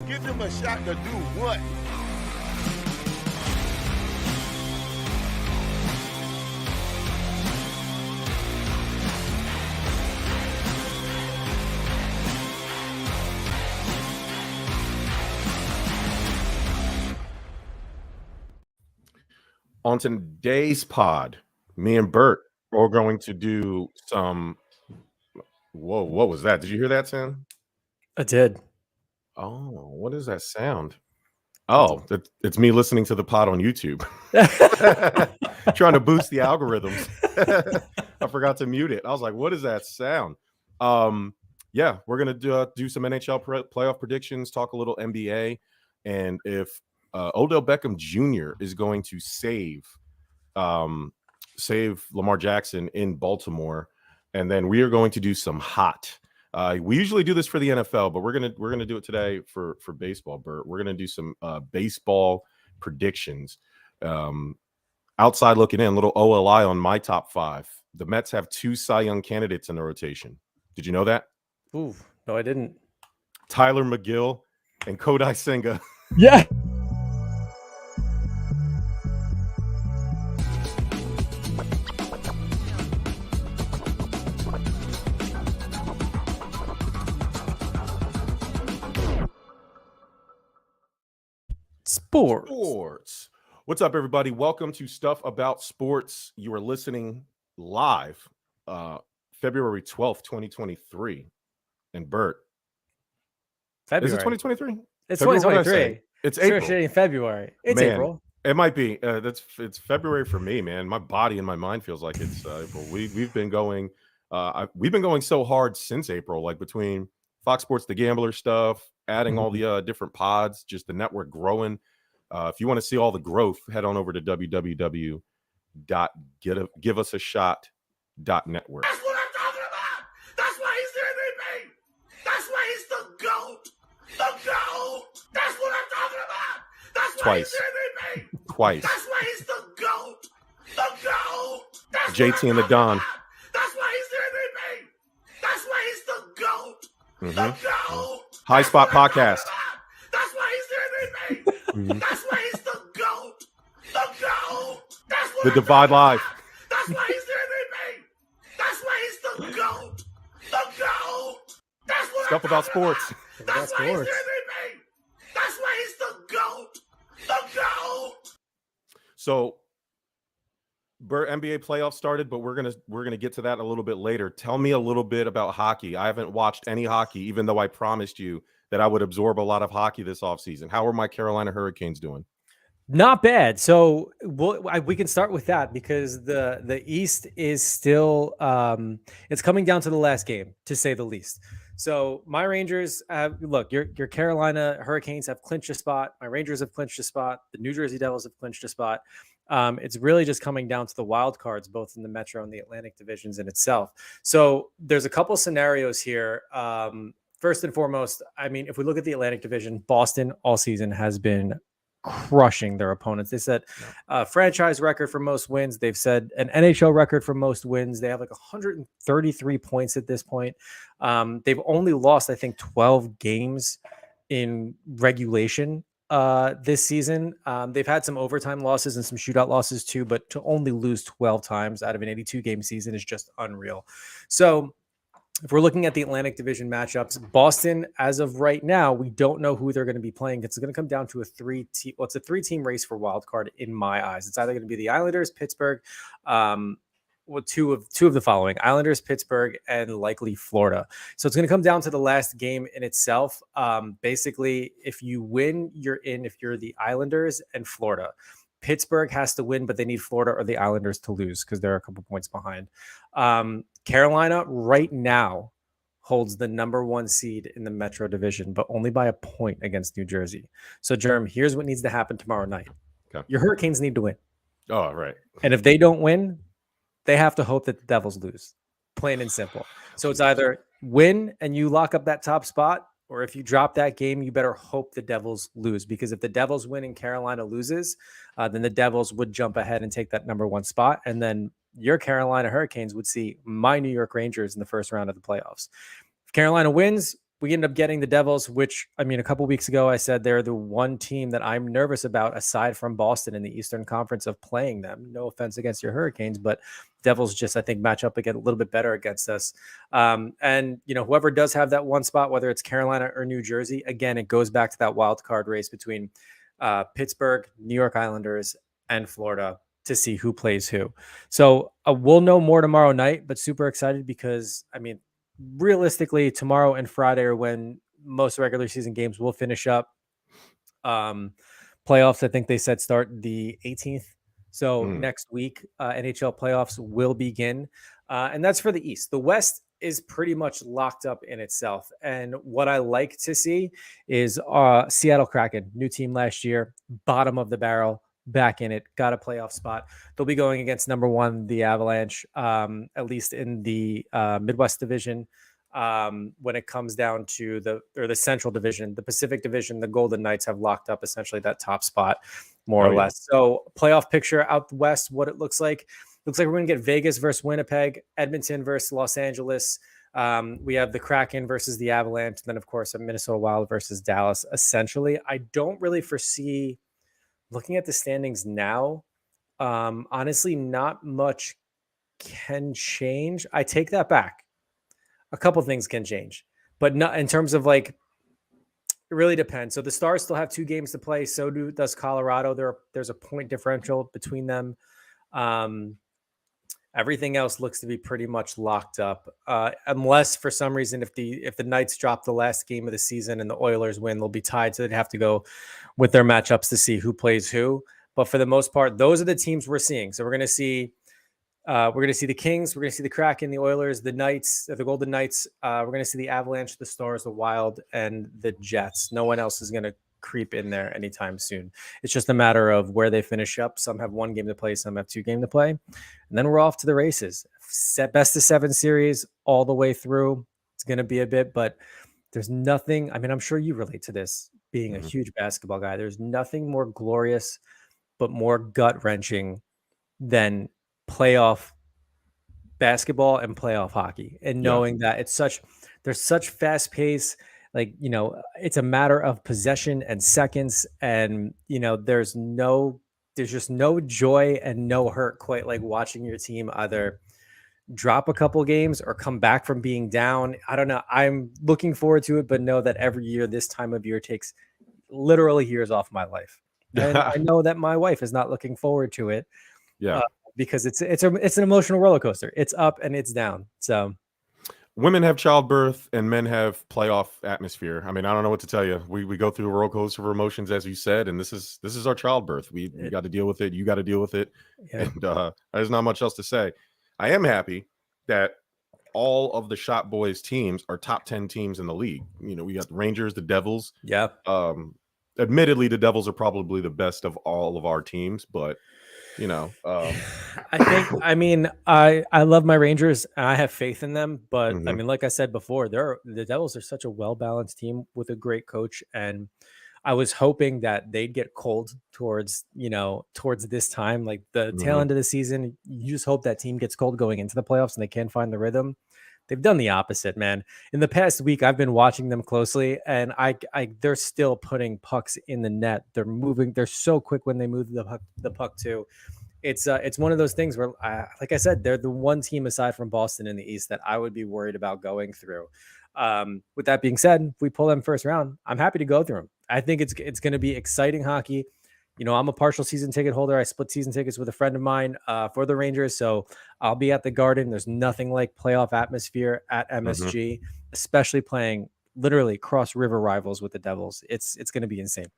Give them a shot to do what? On today's pod, me and Bert are going to do some. Whoa, what was that? Did you hear that, Sam? I did. Oh, what is that sound? Oh, it's me listening to the pod on YouTube. Trying to boost the algorithms. I forgot to mute it. I was like, what is that sound? Yeah, we're going to do some NHL playoff predictions, talk a little NBA, and if Odell Beckham Jr. is going to save Lamar Jackson in Baltimore, and then we are going to do some hot. We usually do this for the NFL, but we're gonna do it today for baseball, Bert. We're gonna do some baseball predictions. Outside looking in, little OLI on my top 5. The Mets have 2 Cy Young candidates in the rotation. Did you know that? Ooh, no, I didn't. Tyler McGill and Kodai Senga. Yeah. Sports. What's up, everybody? Welcome to Stuff About Sports. You are listening live February 12th, 2023. And Bert. February. Is it 2023? It's February, 2023. It's April. In February. It's Man, April. It might be. It's February for me, man. My body and my mind feels like it's April. We've been going so hard since April, like between Fox Sports The Gambler stuff, adding all the different pods, just the network growing. If you want to see all the growth, head on over to www.giveusashot.network. That's what I'm talking about. That's why he's the MVP. That's why he's the GOAT. The GOAT. That's what I'm talking about. That's why Twice. he's the MVP. Twice. That's why he's the GOAT. The GOAT. That's JT and the Don. That's why he's the MVP. That's why he's the GOAT. The GOAT. High Spot Podcast. That's why he's the MVP. That's why he's the GOAT. The GOAT. That's what The Divide Live. That's why he's the MVP. That's why he's the GOAT. The GOAT. That's what Stuff about sports. That's why he's the MVP. That's why he's the GOAT. The GOAT. So, Bert, NBA playoffs started, but we're gonna get to that a little bit later. Tell me a little bit about hockey. I haven't watched any hockey, even though I promised you that I would absorb a lot of hockey this offseason. How are my Carolina Hurricanes doing? Not bad. So we can start with that because the East is still it's coming down to the last game, to say the least. So my Rangers, look, your Carolina Hurricanes have clinched a spot. My Rangers have clinched a spot. The New Jersey Devils have clinched a spot. It's really just coming down to the wild cards, both in the Metro and the Atlantic divisions in itself. So there's a couple scenarios here. First and foremost, I mean, if we look at the Atlantic division, Boston all season has been crushing their opponents. They set a franchise record for most wins. They've set an NHL record for most wins. They have like 133 points at this point. They've only lost, I think, 12 games in regulation this season. They've had some overtime losses and some shootout losses too, but to only lose 12 times out of an 82 game season is just unreal. So if we're looking at the Atlantic Division matchups, Boston, as of right now, we don't know who they're going to be playing. It's going to come down to a three-team race for wild card in my eyes. It's either going to be the Islanders, Pittsburgh, two of the following: Islanders, Pittsburgh, and likely Florida. So it's going to come down to the last game in itself. Basically, if you win, you're in. If you're the Islanders and Florida. Pittsburgh has to win, but they need Florida or the Islanders to lose because they're a couple points behind. Carolina right now holds the number 1 seed in the Metro Division, but only by a point against New Jersey. So, Jerm, here's what needs to happen tomorrow night. Okay. Your Hurricanes need to win. Oh, right. And if they don't win, they have to hope that the Devils lose. Plain and simple. So it's either win and you lock up that top spot, or if you drop that game, you better hope the Devils lose. Because if the Devils win and Carolina loses, then the Devils would jump ahead and take that number 1 spot. And then your Carolina Hurricanes would see my New York Rangers in the first round of the playoffs. If Carolina wins, we ended up getting the Devils, which, I mean, a couple weeks ago, I said they're the one team that I'm nervous about aside from Boston in the Eastern Conference of playing them. No offense against your Hurricanes, but Devils just, I think, match up again a little bit better against us. And, whoever does have that one spot, whether it's Carolina or New Jersey, again, it goes back to that wild card race between Pittsburgh, New York Islanders, and Florida to see who plays who. So we'll know more tomorrow night, but super excited because, I mean, realistically, tomorrow and Friday are when most regular season games will finish up. Playoffs, I think they said, start the 18th. So next week, NHL playoffs will begin. And that's for the East. The West is pretty much locked up in itself. And what I like to see is Seattle Kraken, new team last year, bottom of the barrel, back in it, got a playoff spot. They'll be going against number one, the Avalanche, at least in the Midwest division. When it comes down to the Central division, the Pacific division, the Golden Knights have locked up essentially that top spot, more or less. So playoff picture out west, what it looks like we're going to get Vegas versus Winnipeg, Edmonton versus Los Angeles. We have the Kraken versus the Avalanche. And then, of course, a Minnesota Wild versus Dallas. Essentially, I don't really foresee, looking at the standings now, honestly, not much can change. I take that back. A couple things can change, but not in terms of it really depends. So the Stars still have 2 games to play. So does Colorado. There's a point differential between them. Everything else looks to be pretty much locked up, unless for some reason, if the Knights drop the last game of the season and the Oilers win, they'll be tied. So they'd have to go with their matchups to see who plays who. But for the most part, those are the teams we're seeing. So we're going to see the Kings, we're going to see the Kraken, the Oilers, the Knights, the Golden Knights. We're going to see the Avalanche, the Stars, the Wild, and the Jets. No one else is going to creep in there anytime soon. It's just a matter of where they finish up. Some have 1 game to play, some have 2 games to play. And then we're off to the races. Best of 7 series all the way through. It's going to be a bit, but there's nothing. I mean, I'm sure you relate to this being a huge basketball guy. There's nothing more glorious, but more gut wrenching than playoff basketball and playoff hockey, and knowing that there's such fast pace, it's a matter of possession and seconds, and there's just no joy and no hurt quite like watching your team either drop a couple games or come back from being down. I don't know. I'm looking forward to it, but know that every year this time of year takes literally years off my life, and I know that my wife is not looking forward to it. Because it's an emotional roller coaster. It's up and it's down. So women have childbirth and men have playoff atmosphere. I mean, I don't know what to tell you. We go through a roller coaster of emotions, as you said, and this is our childbirth. We got to deal with it. You got to deal with it. And there's not much else to say. I am happy that all of the Shot Boys teams are top 10 teams in the league. We got the Rangers, the Devils. Yeah. Admittedly, the Devils are probably the best of all of our teams, but I love my Rangers and I have faith in them, but I mean, like I said before, the Devils are such a well-balanced team with a great coach, and I was hoping that they'd get cold towards this time, like the tail end of the season. You just hope that team gets cold going into the playoffs and they can't find the rhythm. They've done the opposite, man. In the past week, I've been watching them closely, and they're still putting pucks in the net. They're moving. They're so quick when they move the puck too. It's one of those things where, like I said, they're the one team aside from Boston in the East that I would be worried about going through. With that being said, if we pull them first round, I'm happy to go through them. I think it's going to be exciting hockey. I'm a partial season ticket holder. I split season tickets with a friend of mine for the Rangers. So I'll be at the Garden. There's nothing like playoff atmosphere at MSG, especially playing literally cross river rivals with the Devils. It's going to be insane.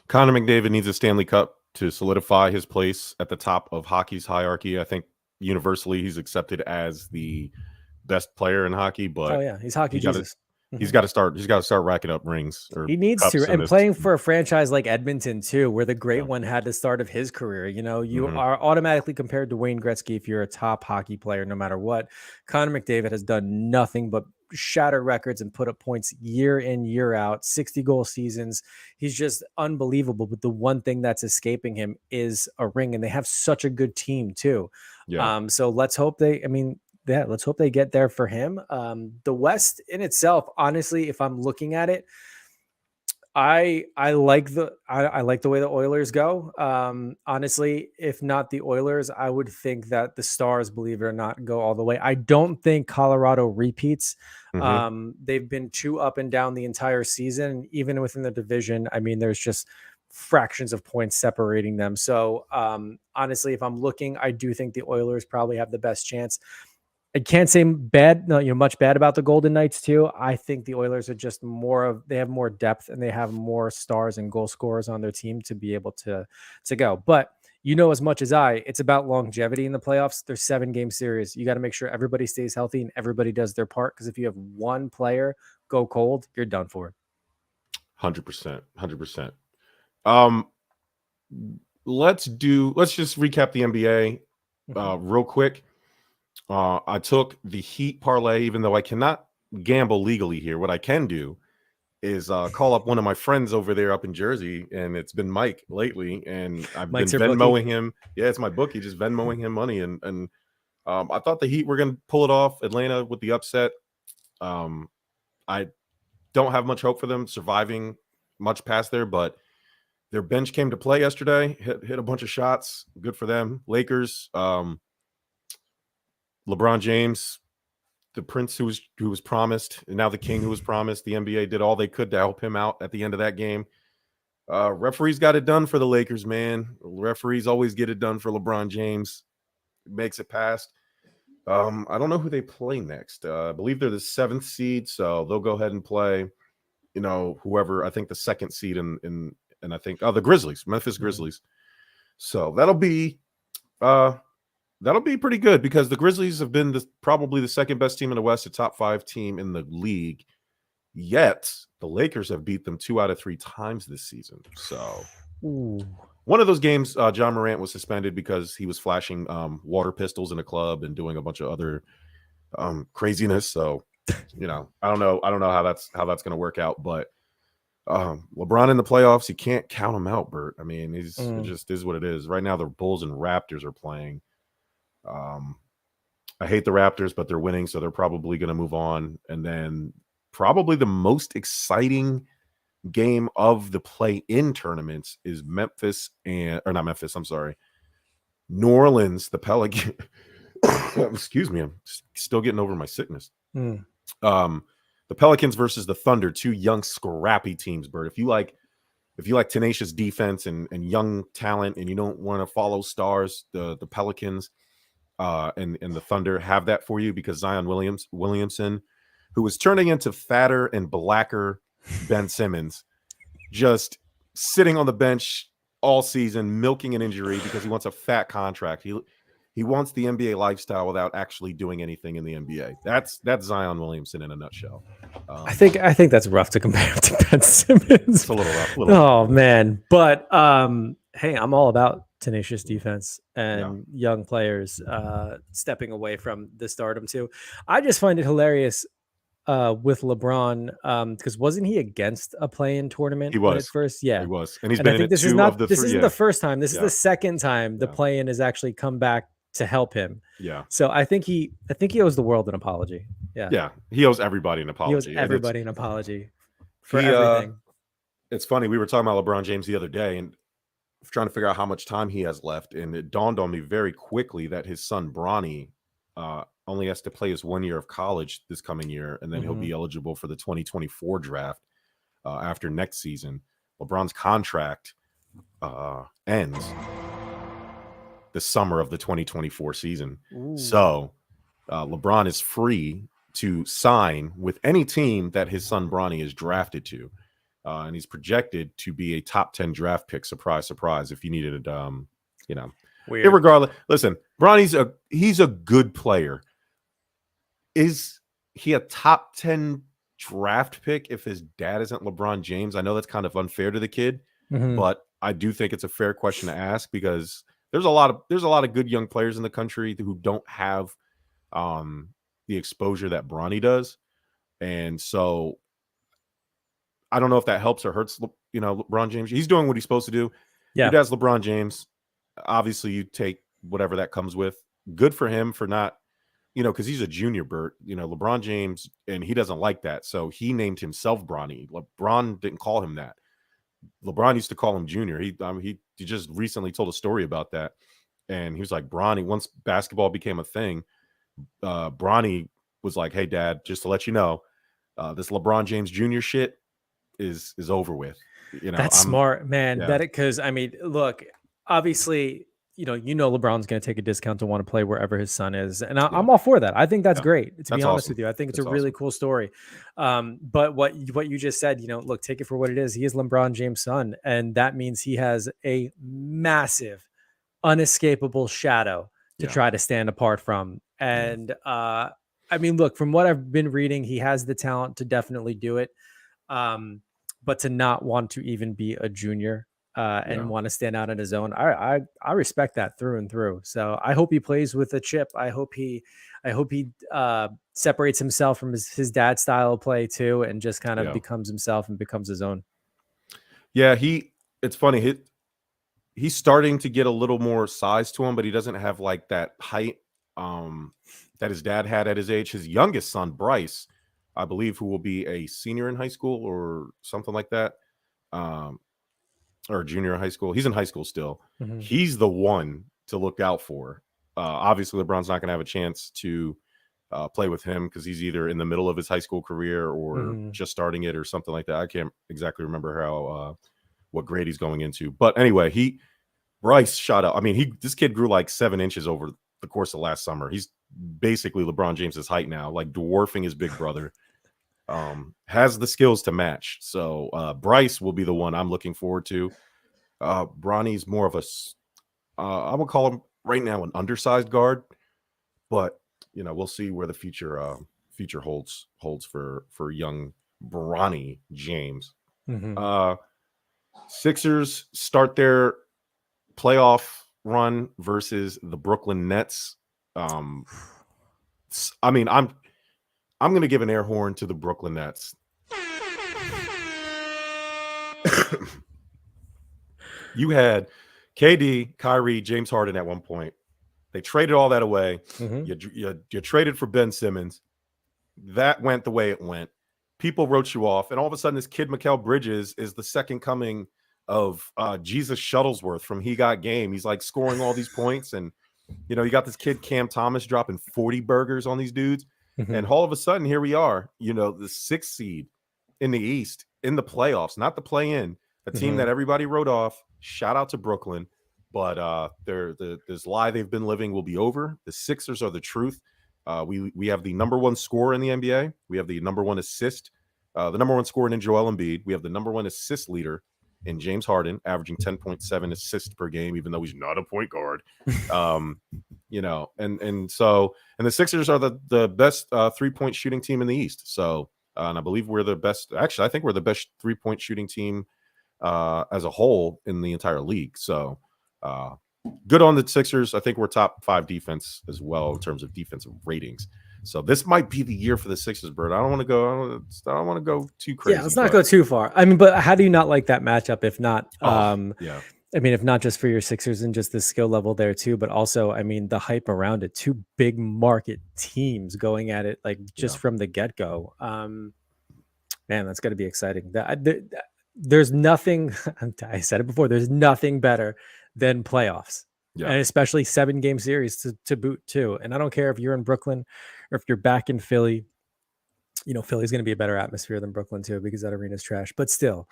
Connor McDavid needs a Stanley Cup to solidify his place at the top of hockey's hierarchy. I think universally he's accepted as the best player in hockey, but he's hockey Jesus. He's got to start racking up rings. He needs to, and playing for a franchise like Edmonton too, where the great one had the start of his career. You are automatically compared to Wayne Gretzky if you're a top hockey player, no matter what. Connor McDavid has done nothing but shatter records and put up points year in, year out, 60-goal seasons. He's just unbelievable. But the one thing that's escaping him is a ring, and they have such a good team too. So let's hope let's hope they get there for him. The West in itself, honestly, if I'm looking at it, I like I like the way the Oilers go. Honestly, if not the Oilers, I would think that the Stars, believe it or not, go all the way. I don't think Colorado repeats. They've been too up and down the entire season, even within the division. I mean, there's just fractions of points separating them. So honestly, if I'm looking, I do think the Oilers probably have the best chance. I can't say much bad about the Golden Knights too. I think the Oilers are just they have more depth and they have more stars and goal scorers on their team to be able to go. But as much as it's about longevity in the playoffs. There's 7-game series. You got to make sure everybody stays healthy and everybody does their part. Because if you have one player go cold, you're done for. 100%. 100%. Let's just recap the NBA real quick. I took the Heat parlay, even though I cannot gamble legally here. What I can do is call up one of my friends over there up in Jersey, and it's been Mike lately, and I've Mike's been Venmoing him. Yeah, it's my bookie, just Venmoing him money, and I thought the Heat were going to pull it off. Atlanta with the upset. I don't have much hope for them surviving much past there, but their bench came to play yesterday, hit a bunch of shots. Good for them. Lakers. LeBron James, the prince who was promised, and now the king who was promised. The NBA did all they could to help him out at the end of that game. Referees got it done for the Lakers, man. Referees always get it done for LeBron James. Makes it past. I don't know who they play next. I believe they're the 7th seed, so they'll go ahead and play, whoever, I think the 2nd seed and I think the Grizzlies, Memphis Grizzlies. So that'll be pretty good because the Grizzlies have been probably the 2nd best team in the West, a top 5 team in the league. Yet the Lakers have beat them 2 out of 3 times this season. So one of those games, John Morant was suspended because he was flashing water pistols in a club and doing a bunch of other craziness. So, I don't know how that's going to work out. But LeBron in the playoffs, you can't count him out, Bert. I mean, it just is what it is. Right now, the Bulls and Raptors are playing. I hate the Raptors, but they're winning, so they're probably going to move on. And then probably the most exciting game of the play-in tournaments is New Orleans, the Pelicans. Excuse me, I'm still getting over my sickness. The Pelicans versus the Thunder, 2 young, scrappy teams, Bert. If you like tenacious defense and young talent, and you don't want to follow stars, the Pelicans and the Thunder have that for you, because Zion Williamson, who is turning into fatter and blacker Ben Simmons, just sitting on the bench all season, milking an injury because he wants a fat contract. He wants the NBA lifestyle without actually doing anything in the NBA. That's Zion Williamson in a nutshell. I think that's rough to compare to Ben Simmons. It's a little rough. Man. But hey, I'm all about tenacious defense and young players stepping away from the stardom too. I just find it hilarious with LeBron because wasn't he against a play-in tournament? He was at first. Yeah, he was, and he's been. I think this isn't the first time. This is the second time the play-in has actually come back to help him. Yeah. So I think he owes the world an apology. Yeah. Yeah. He owes everybody an apology. He owes everybody an apology for everything. It's funny. We were talking about LeBron James the other day and trying to figure out how much time he has left. And it dawned on me very quickly that his son, Bronny, only has to play his 1 year of college this coming year. And then he'll be eligible for the 2024 draft after next season. LeBron's contract ends the summer of the 2024 season. Ooh. So LeBron is free to sign with any team that his son Bronny is drafted to. And he's projected to be a top 10 draft pick. Surprise, surprise. If you needed it, weird. Irregardless, listen, Bronny's he's a good player. Is he a top 10 draft pick if his dad isn't LeBron James? I know that's kind of unfair to the kid, but I do think it's a fair question to ask because there's a lot of good young players in the country who don't have the exposure that Bronny does. And so I don't know if that helps or hurts, LeBron James. He's doing what he's supposed to do. Yeah. Your dad's LeBron James. Obviously, you take whatever that comes with. Good for him for not because he's a junior, Bert, LeBron James, and he doesn't like that. So he named himself Bronny. LeBron didn't call him that. LeBron used to call him Junior. He just recently told a story about that. And he was like, Bronny, once basketball became a thing, Bronny was like, hey, Dad, just to let you know, this LeBron James Jr. shit is over with. That's smart, man. Yeah. Because I mean, look, obviously, LeBron's going to take a discount to want to play wherever his son is, and I'm all for that. I think that's great. To be honest with you, I think it's a really cool story. But what you just said, look, take it for what it is. He is LeBron James' son, and that means he has a massive, unescapable shadow to try to stand apart from. And I mean, look, from what I've been reading, he has the talent to definitely do it. But to not want to even be a junior and want to stand out on his own, I respect that through and through. So I hope he plays with a chip. I hope he separates himself from his dad's style of play too, and just kind of becomes himself and becomes his own. Yeah, it's funny. He's starting to get a little more size to him, but he doesn't have like that height that his dad had at his age. His youngest son, Bryce, I believe, who will be a senior in high school or something like that, or junior in high school. He's in high school still. Mm-hmm. He's the one to look out for. Obviously, LeBron's not going to have a chance to play with him because he's either in the middle of his high school career or just starting it or something like that. I can't exactly remember what grade he's going into. But anyway, Bryce shot up. I mean, this kid grew like 7 inches over the course of last summer. He's basically LeBron James's height now, like dwarfing his big brother. Has the skills to match. So Bryce will be the one I'm looking forward to. Bronny's more of I would call him right now an undersized guard, but we'll see where the future holds for young Bronny James. Mm-hmm. Sixers start their playoff run versus the Brooklyn Nets. I mean, I'm going to give an air horn to the Brooklyn Nets. You had KD, Kyrie, James Harden at one point. They traded all that away. Mm-hmm. You traded for Ben Simmons. That went the way it went. People wrote you off, and all of a sudden, this kid Mikal Bridges is the second coming of Jesus Shuttlesworth from He Got Game. He's like scoring all these points, and you got this kid Cam Thomas dropping 40 burgers on these dudes, and all of a sudden, here we are. The 6th seed in the East in the playoffs, not the play-in. A team that everybody wrote off. Shout out to Brooklyn, but this lie they've been living will be over. The Sixers are the truth. We have the number one scorer in the NBA. We have the number one assist, the number one scorer in Joel Embiid. We have the number one assist leader in James Harden, averaging 10.7 assists per game, even though he's not a point guard. And the Sixers are the best 3-point shooting team in the East. So, and I believe we're the best. Actually, I think we're the best 3-point shooting team as a whole in the entire league. So good on the Sixers. I think we're top 5 defense as well in terms of defensive ratings. So this might be the year for the Sixers, Bert. I don't want to go too crazy. Yeah, let's not go too far. I mean, but how do you not like that matchup? If not, I mean, if not just for your Sixers and just the skill level there too, but also, I mean, the hype around it. 2 big market teams going at it, like just from the get go. Man, that's going to be exciting. There's nothing. I said it before. There's nothing better than playoffs. Yeah. And especially 7-game series to boot too. And I don't care if you're in Brooklyn or if you're back in Philly. Philly's going to be a better atmosphere than Brooklyn too, because that arena's trash. But still,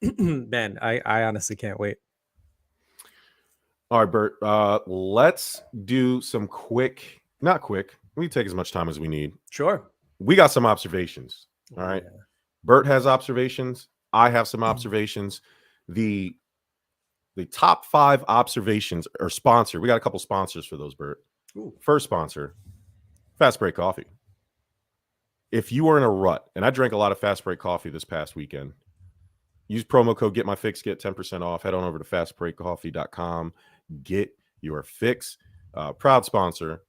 man, I honestly can't wait. All right, Bert. Let's do some not quick. We take as much time as we need. Sure. We got some observations. All right. Yeah. Bert has observations. I have some observations. The top 5 observations are sponsored. We got a couple sponsors for those, Bert. Ooh. First sponsor, Fast Break Coffee. If you are in a rut, and I drank a lot of Fast Break Coffee this past weekend, use promo code GetMyFix, get 10% off. Head on over to fastbreakcoffee.com. Get your fix. Proud sponsor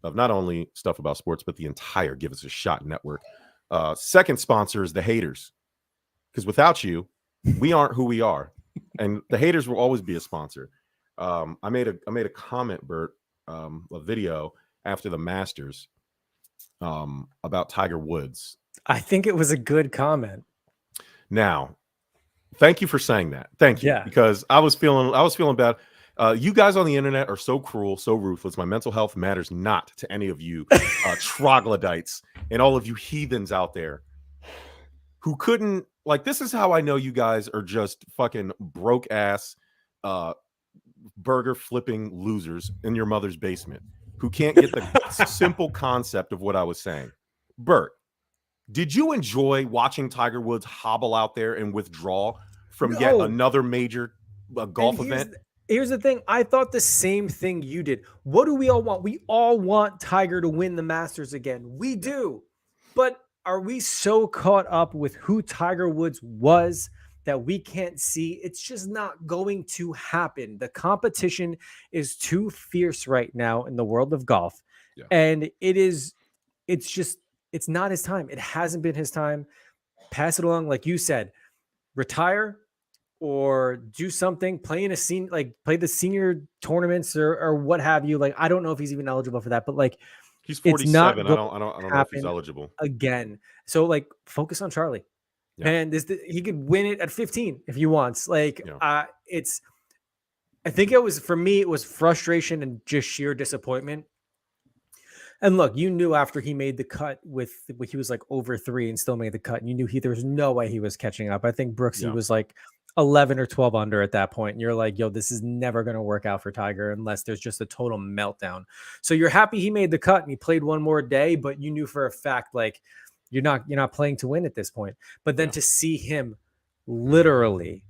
of not only Stuff About Sports, but the entire Give Us a Shot network. Second sponsor is the haters, because without you, we aren't who we are. And the haters will always be a sponsor. I made a comment, Bert, a video after the Masters about Tiger Woods. I think it was a good comment. Now, thank you for saying that. Thank you. Yeah. Because I was feeling bad. You guys on the internet are so cruel, so ruthless. My mental health matters not to any of you troglodytes and all of you heathens out there who couldn't, like, this is how I know you guys are just fucking broke ass burger flipping losers in your mother's basement who can't get the simple concept of what I was saying. Bert, did you enjoy watching Tiger Woods hobble out there and withdraw from yet another major golf event? Here's the thing. I thought the same thing you did. What do we all want? We all want Tiger to win the Masters again. We do. But are we so caught up with who Tiger Woods was that we can't see? It's just not going to happen. The competition is too fierce right now in the world of golf. Yeah. And it's not his time. It hasn't been his time. Pass it along. Like you said, retire or do something, play the senior tournaments or what have you. Like, I don't know if he's even eligible for that, but like, he's 47. I don't know if he's eligible again. So like, focus on Charlie. Yeah. And he could win it at 15 if he wants. Like, I think it was, for me, it was frustration and just sheer disappointment. And look, you knew after he made the cut he was like over 3 and still made the cut. And you knew there was no way he was catching up. I think Brooksy was like 11 or 12 under at that point. And you're like, yo, this is never going to work out for Tiger unless there's just a total meltdown. So you're happy he made the cut and he played one more day, but you knew for a fact, like, you're not playing to win at this point. But then to see him literally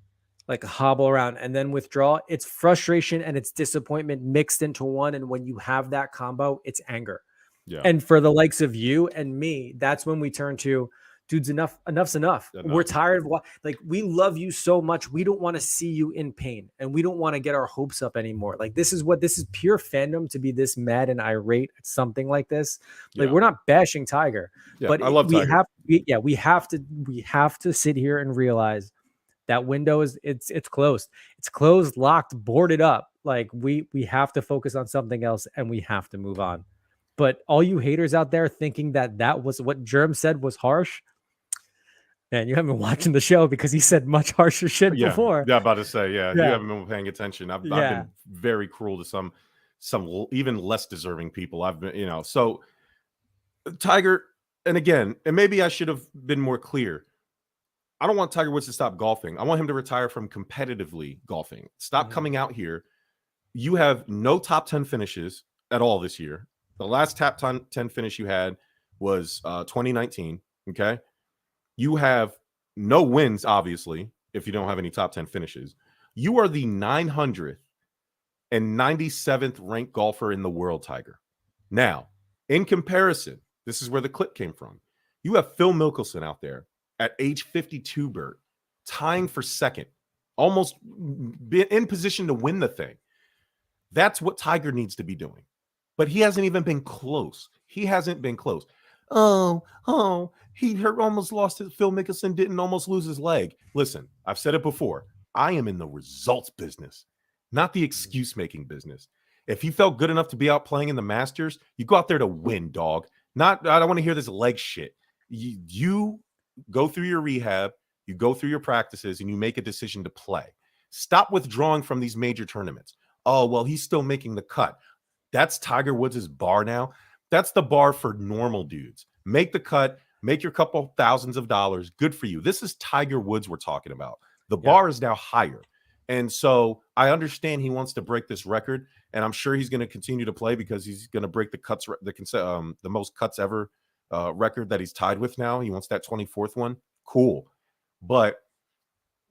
like hobble around and then withdraw, it's frustration and it's disappointment mixed into one. And when you have that combo, it's anger. Yeah. And for the likes of you and me, that's when we turn to, dudes, enough's enough. We're tired of we love you so much. We don't want to see you in pain and we don't want to get our hopes up anymore. Like, this is pure fandom to be this mad and irate at something like this. Like, we're not bashing Tiger, but I love Tiger. We have to sit here and realize that window it's closed. It's closed, locked, boarded up. Like, we have to focus on something else and we have to move on. But all you haters out there thinking that was what Jerm said was harsh, man, you haven't been watching the show because he said much harsher shit before. Yeah, about to say, you haven't been paying attention. I've been very cruel to some even less deserving people. I've been, so Tiger, and again, and maybe I should have been more clear. I don't want Tiger Woods to stop golfing. I want him to retire from competitively golfing. Stop coming out here. You have no top 10 finishes at all this year. The last top 10 finish you had was 2019. Okay. You have no wins, obviously, if you don't have any top 10 finishes. You are the 997th ranked golfer in the world, Tiger. Now, in comparison, this is where the clip came from. You have Phil Mickelson out there at age 52, Bert, tying for second, almost in position to win the thing. That's what Tiger needs to be doing. But he hasn't even been close. He hasn't been close. Oh, he almost lost it. Phil Mickelson didn't almost lose his leg. Listen, I've said it before. I am in the results business, not the excuse-making business. If he felt good enough to be out playing in the Masters, you go out there to win, dog. I don't want to hear this leg shit. You go through your rehab, you go through your practices, and you make a decision to play. Stop withdrawing from these major tournaments. Oh, well, he's still making the cut. That's Tiger Woods' bar now. That's the bar for normal dudes. Make the cut, make your couple thousands of dollars. Good for you. This is Tiger Woods we're talking about. The bar is now higher. And so I understand he wants to break this record, and I'm sure he's going to continue to play because he's going to break the most cuts ever record that he's tied with now. He wants that 24th one. Cool. But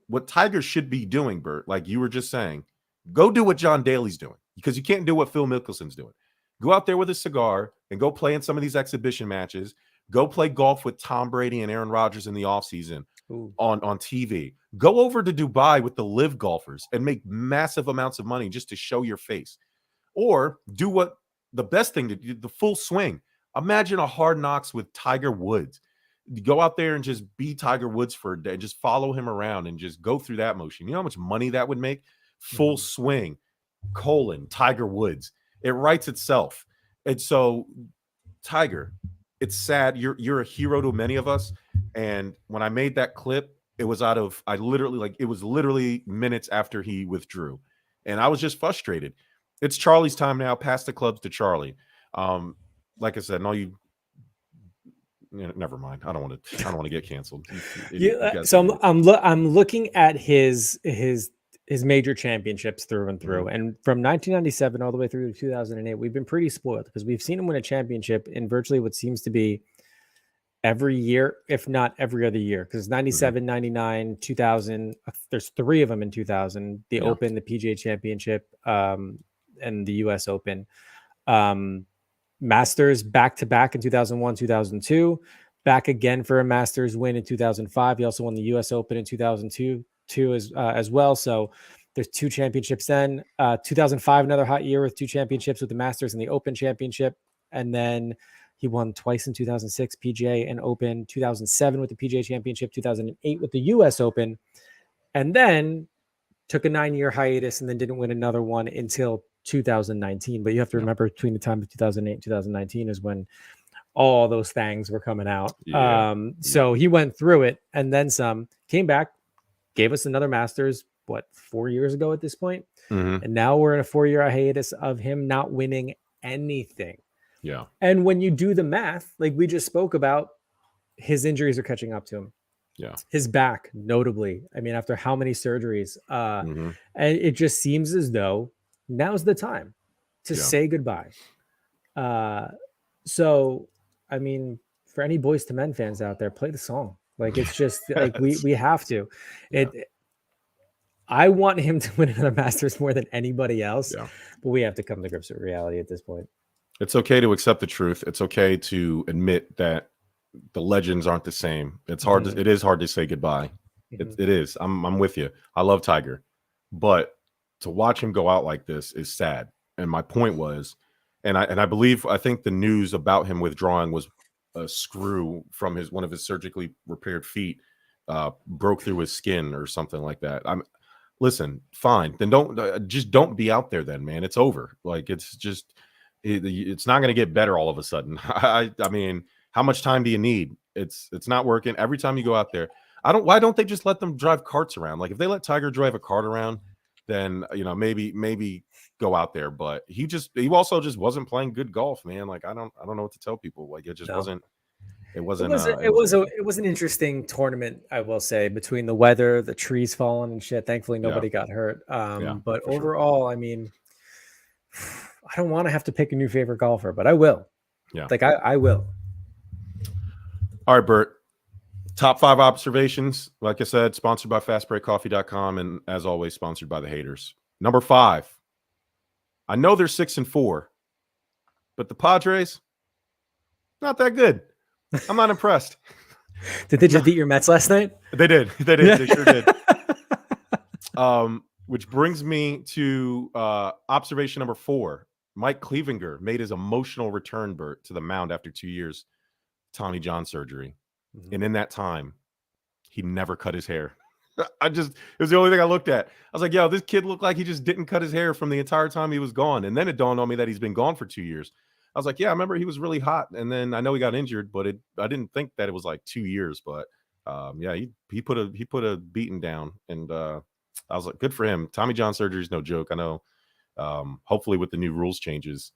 what Tiger should be doing, Bert, like you were just saying, go do what John Daly's doing, because you can't do what Phil Mickelson's doing. Go out there with a cigar and go play in some of these exhibition matches. Go play golf with Tom Brady and Aaron Rodgers in the offseason on TV. Go over to Dubai with the live golfers and make massive amounts of money just to show your face. Or do what the best thing to do, the full swing. Imagine a Hard Knocks with Tiger Woods. Go out there and just be Tiger Woods for a day. Just follow him around and just go through that motion. You know how much money that would make? Full swing, Tiger Woods. It writes itself. And so, Tiger, it's sad. You're a hero to many of us. And when I made that clip, it was it was literally minutes after he withdrew. And I was just frustrated. It's Charlie's time now. Pass the clubs to Charlie. Like I said, never mind. I don't want to get canceled. So I'm looking at his major championships through and through, and from 1997 all the way through to 2008, we've been pretty spoiled because we've seen him win a championship in virtually what seems to be every year, if not every other year. Because 97, 99, 2000, there's 3 of them in 2000: the Open, the PGA Championship, and the U.S. Open. Masters back to back in 2001, 2002, back again for a Masters win in 2005. He also won the U.S. Open in 2002 as well. So there's 2 championships then. 2005, another hot year with 2 championships with the Masters and the Open Championship. And then he won twice in 2006, PGA and Open, 2007 with the PGA Championship, 2008 with the U.S. Open, and then took a 9-year hiatus and then didn't win another one until 2019. But you have to remember, between the time of 2008 and 2019 is when all those things were coming out. So he went through it and then some, came back, gave us another Masters, 4 years ago at this point? And now we're in a 4-year hiatus of him not winning anything. Yeah. And when you do the math, like we just spoke about, his injuries are catching up to him. Yeah. His back, notably. I mean, after how many surgeries? And it just seems as though now's the time to say goodbye. So, I mean, for any Boys to Men fans out there, play the song. Like, it's just like we have to. I want him to win another Masters more than anybody else, but we have to come to grips with reality at this point. It's okay to accept the truth. It's okay to admit that the legends aren't the same. It's hard. It is hard to say goodbye. It is. I'm with you. I love Tiger, but to watch him go out like this is sad. And my point was, I think the news about him withdrawing was a screw from one of his surgically repaired feet broke through his skin or something like that. Listen, fine. Then don't be out there then, man. It's over. Like, it's not going to get better all of a sudden. I mean, how much time do you need? It's not working. Every time you go out there, why don't they just let them drive carts around? Like, if they let Tiger drive a cart around, then, maybe go out there. But he also just wasn't playing good golf, man. Like, I don't know what to tell people. Like, it just wasn't. It was an interesting tournament, I will say, between the weather, the trees falling and shit. Thankfully, nobody got hurt. But overall, I mean, I don't want to have to pick a new favorite golfer, but I will. Yeah. Like, I will. All right, Bert. Top 5 observations. Like I said, sponsored by fastbreakcoffee.com, and as always, sponsored by the haters. Number 5. I know they're 6-4, but the Padres, not that good. I'm not impressed. Did they just beat your Mets last night? They did. They sure did. Which brings me to observation number 4. Mike Clevinger made his emotional return, Bert, to the mound after 2 years, Tommy John surgery. And in that time, he never cut his hair. It was the only thing I looked at. I was like, yo, this kid looked like he just didn't cut his hair from the entire time he was gone. And then it dawned on me that he's been gone for 2 years. I was like, yeah, I remember he was really hot. And then I know he got injured, but I didn't think that it was like 2 years. But he put a beating down. And I was like, good for him. Tommy John surgery is no joke. I know. Hopefully with the new rules changes,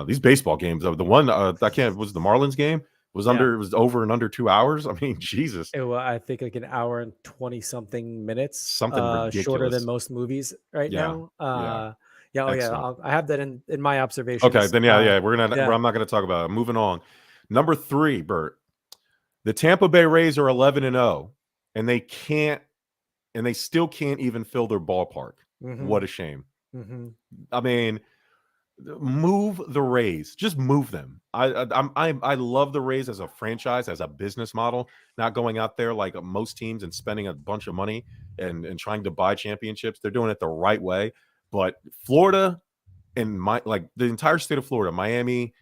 these baseball games, the one was the Marlins game was over in under 2 hours. I mean, Jesus. I think like an hour and 20 something minutes, something ridiculous. Shorter than most movies now. I have that in my observations. Okay, then I'm not gonna talk about it. Moving on. Number 3, Bert. The Tampa Bay Rays are 11-0, and they still can't even fill their ballpark. What a shame. I mean, move the Rays. Just move them. I love the Rays as a franchise, as a business model, not going out there like most teams and spending a bunch of money and trying to buy championships. They're doing it the right way. But Florida and the entire state of Florida, Miami,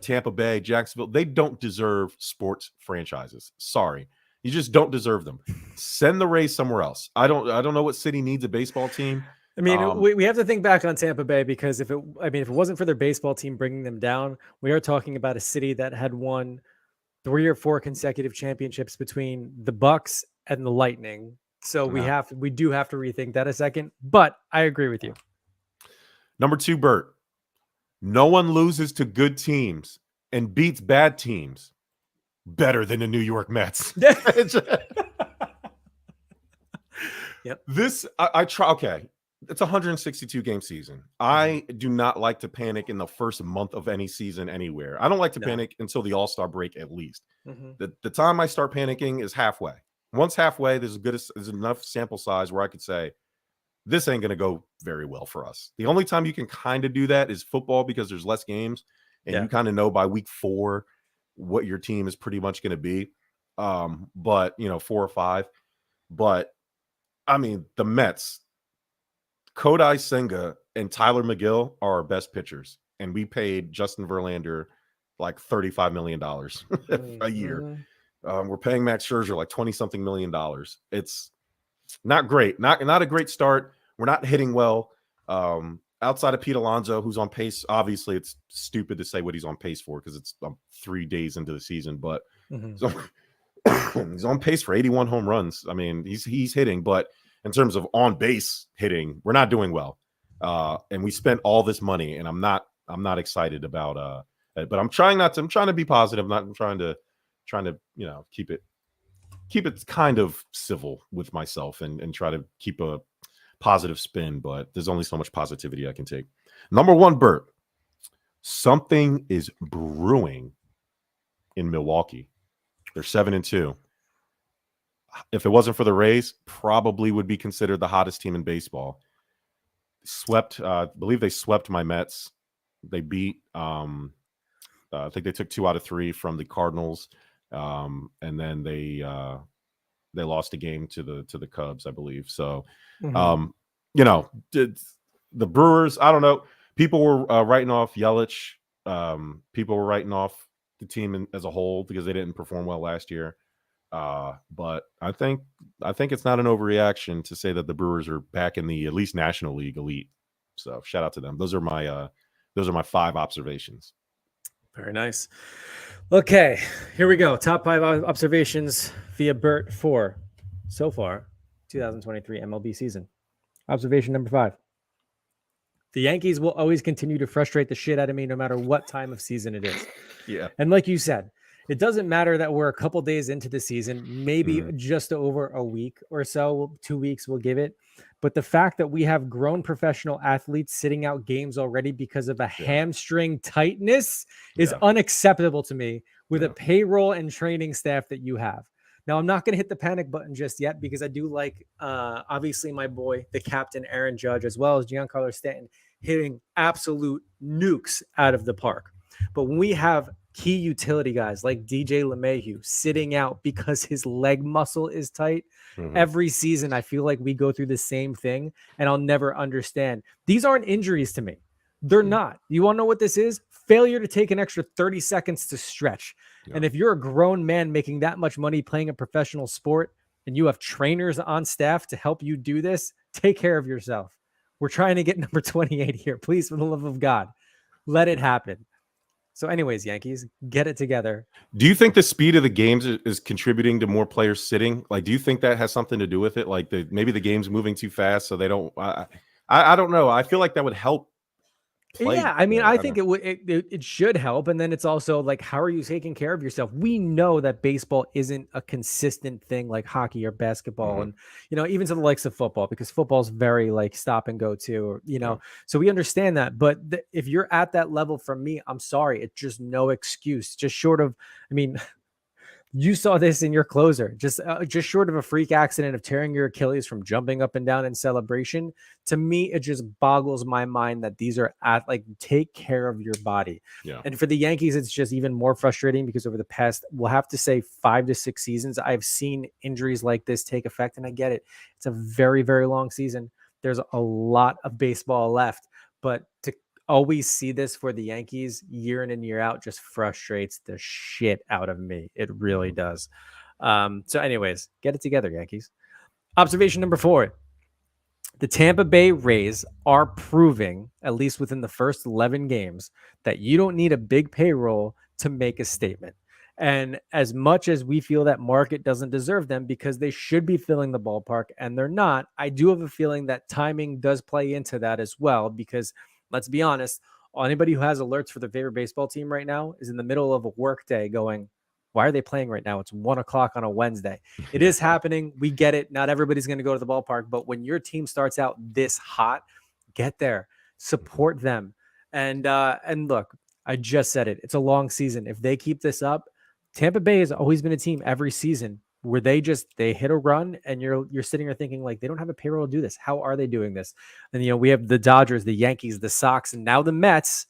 Tampa Bay, Jacksonville, they don't deserve sports franchises. Sorry. You just don't deserve them. Send the Rays somewhere else. I don't know what city needs a baseball team. I mean, we have to think back on Tampa Bay because if it wasn't for their baseball team bringing them down, we are talking about a city that had won 3 or 4 consecutive championships between the Bucks and the Lightning. So we do have to rethink that a second, but I agree with you. Number 2, Bert. No one loses to good teams and beats bad teams better than the New York Mets. Yep. I try. Okay. It's a 162 game season. I do not like to panic in the first month of any season anywhere. I don't like to panic until the All-Star break at least. The time I start panicking is halfway. Once halfway, there's enough sample size where I could say, this ain't going to go very well for us. The only time you can kind of do that is football because there's less games and you kind of know by week 4 what your team is pretty much going to be. But 4 or 5. But I mean, the Mets, Kodai Senga and Tyler McGill are our best pitchers. And we paid Justin Verlander like $35 million a year. We're paying Max Scherzer like 20-something million dollars. It's not great. Not a great start. We're not hitting well. Outside of Pete Alonso, who's on pace. Obviously, it's stupid to say what he's on pace for because it's 3 days into the season. But so, he's on pace for 81 home runs. I mean, he's hitting, but in terms of on base hitting, we're not doing well. And we spent all this money, and I'm not excited about it. But I'm trying to be positive. I'm trying to keep it kind of civil with myself and try to keep a positive spin. But there's only so much positivity I can take. Number 1, Bert. Something is brewing in Milwaukee. They're 7-2. If it wasn't for the Rays, probably would be considered the hottest team in baseball. I believe they swept my Mets. They beat, I think they took 2 out of 3 from the Cardinals. And then they lost a game to the Cubs, I believe. So, the Brewers, I don't know. People were writing off Yelich. People were writing off the team as a whole because they didn't perform well last year. But I think it's not an overreaction to say that the Brewers are back in the at least National League elite. So shout out to them. Those are my 5 observations. Very nice. Okay, here we go. Top 5 observations via Bert for so far 2023 MLB season. Observation number 5. The Yankees will always continue to frustrate the shit out of me no matter what time of season it is. Yeah. And like you said, it doesn't matter that we're a couple days into the season, maybe just over a week or so, 2 weeks we'll give it. But the fact that we have grown professional athletes sitting out games already because of a hamstring tightness is unacceptable to me with a payroll and training staff that you have. Now, I'm not going to hit the panic button just yet because I do like, obviously, my boy, the captain, Aaron Judge, as well as Giancarlo Stanton, hitting absolute nukes out of the park. But when we have key utility guys like DJ LeMahieu sitting out because his leg muscle is tight, every season I feel like we go through the same thing, and I'll never understand. These aren't injuries to me. They're not. You want to know what this is? Failure to take an extra 30 seconds to stretch. Yeah. And if you're a grown man making that much money playing a professional sport and you have trainers on staff to help you do this, take care of yourself. We're trying to get number 28 here. Please, for the love of God, let it happen. So anyways, Yankees, get it together. Do you think the speed of the games is contributing to more players sitting? Like, do you think that has something to do with it? Like maybe the game's moving too fast so they don't I don't know. I feel like that would help. Yeah, I mean, I think it should help. And then it's also like, how are you taking care of yourself? We know that baseball isn't a consistent thing like hockey or basketball, and even to the likes of football, because football's very like stop and go too. So we understand that. But if you're at that level, from me, I'm sorry, it's just no excuse. Just short of, I mean. You saw this in your closer, just short of a freak accident of tearing your Achilles from jumping up and down in celebration. To me, it just boggles my mind that these are take care of your body. Yeah. And for the Yankees, it's just even more frustrating because over the past, we'll have to say 5 to 6 seasons, I've seen injuries like this take effect. And I get it. It's a very, very long season. There's a lot of baseball left, but to always see this for the Yankees year in and year out just frustrates the shit out of me. It really does. So anyways, get it together, Yankees. Observation number 4. The Tampa Bay Rays are proving, at least within the first 11 games, that you don't need a big payroll to make a statement. And as much as we feel that market doesn't deserve them because they should be filling the ballpark and they're not, I do have a feeling that timing does play into that as well, because let's be honest, anybody who has alerts for their favorite baseball team right now is in the middle of a work day going, why are they playing right now? It's 1:00 on a Wednesday. It is happening. We get it. Not everybody's going to go to the ballpark, but when your team starts out this hot, get there, support them. And look, I just said it. It's a long season. If they keep this up, Tampa Bay has always been a team every season where they hit a run and you're sitting there thinking like, they don't have a payroll to do this. How are they doing this? And, we have the Dodgers, the Yankees, the Sox, and now the Mets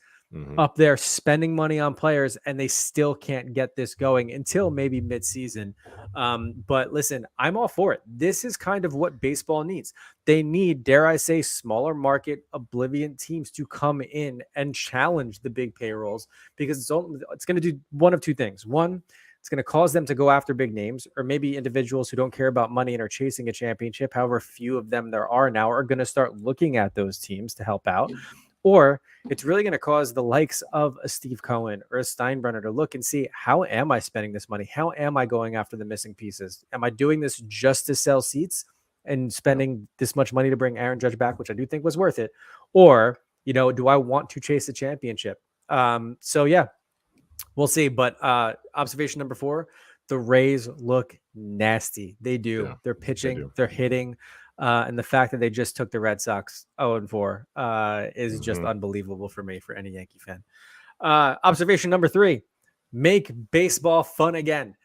up there spending money on players, and they still can't get this going until maybe mid-season. But listen, I'm all for it. This is kind of what baseball needs. They need, dare I say, smaller market oblivion teams to come in and challenge the big payrolls, because it's going to do one of two things. One, it's going to cause them to go after big names, or maybe individuals who don't care about money and are chasing a championship, however few of them there are now, are going to start looking at those teams to help out. Or it's really going to cause the likes of a Steve Cohen or a Steinbrenner to look and see, how am I spending this money? How am I going after the missing pieces? Am I doing this just to sell seats and spending this much money to bring Aaron Judge back, which I do think was worth it? Or, do I want to chase a championship? So yeah, we'll see. But observation number 4, the Rays look nasty. They do. Yeah, they're pitching, they're hitting. And the fact that they just took the Red Sox 0-4 is just unbelievable for me, for any Yankee fan. Observation number 3, make baseball fun again.